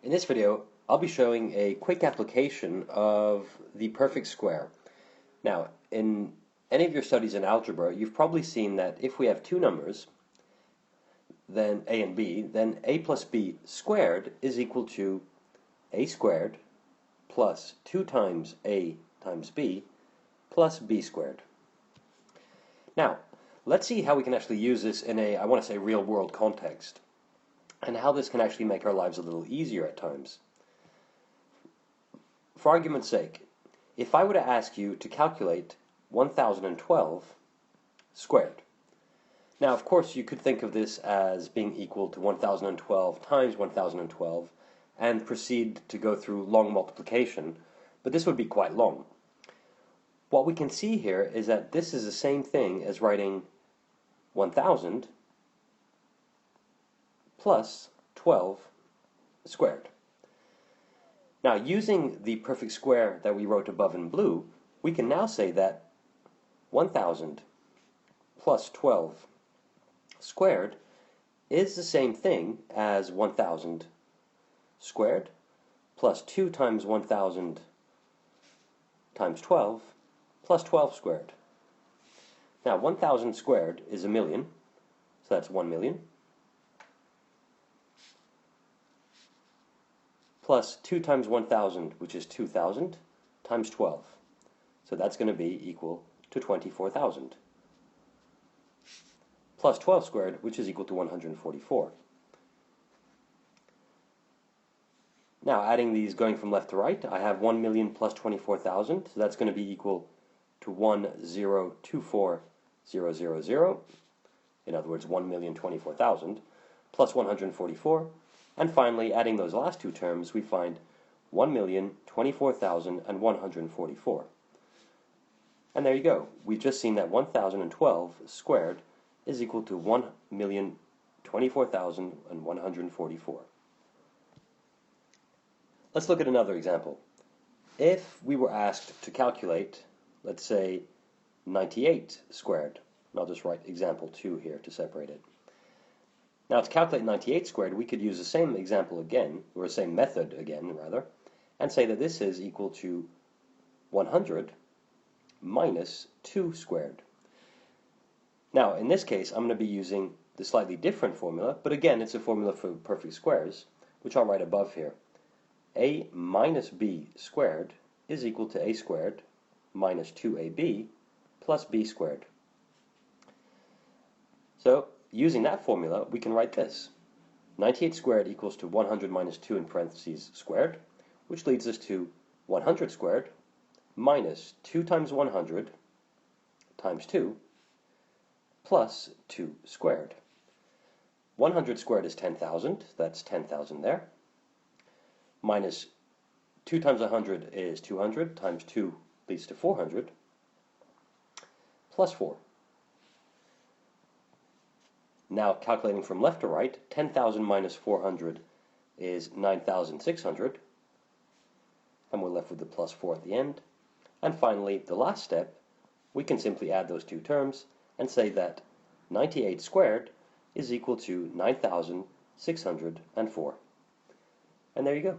In this video, I'll be showing a quick application of the perfect square. Now, in any of your studies in algebra, you've probably seen that if we have two numbers, then a and b, then a plus b squared is equal to a squared plus 2 times a times b plus b squared. Now, let's see how we can actually use this in a, I want to say, real-world context, and how this can actually make our lives a little easier at times. For argument's sake, if I were to ask you to calculate 1012 squared. Now, of course, you could think of this as being equal to 1012 times 1012 and proceed to go through long multiplication, but this would be quite long. What we can see here is that this is the same thing as writing 1000 plus 12 squared. Now, using the perfect square that we wrote above in blue, we can now say that 1000 plus 12 squared is the same thing as 1000 squared plus 2 times 1000 times 12 plus 12 squared. Now, 1000 squared is a million, so that's 1 million, plus 2 times 1000, which is 2000, times 12. So that's going to be equal to 24,000. Plus 12 squared, which is equal to 144. Now, adding these going from left to right, I have 1 million plus 24,000, so that's going to be equal to 1,024,000. In other words, 1,024,000 plus 144. And finally, adding those last two terms, we find 1,024,144. And there you go. We've just seen that 1012 squared is equal to 1,024,144. Let's look at another example. If we were asked to calculate, let's say, 98 squared, and I'll just write example 2 here to separate it. Now, to calculate 98 squared, we could use the same example again, or the same method again, rather, and say that this is equal to 100 minus 2 squared. Now, in this case, I'm going to be using the slightly different formula, but again, it's a formula for perfect squares, which I'll write above here. A minus b squared is equal to a squared minus 2ab plus b squared. So, using that formula, we can write this. 98 squared equals to 100 minus 2 in parentheses squared, which leads us to 100 squared minus 2 times 100 times 2 plus 2 squared. 100 squared is 10,000, that's 10,000 there. Minus 2 times 100 is 200, times 2 leads to 400, plus 4. Now, calculating from left to right, 10,000 minus 400 is 9,600, and we're left with the plus 4 at the end. And finally, the last step, we can simply add those two terms and say that 98 squared is equal to 9,604. And there you go.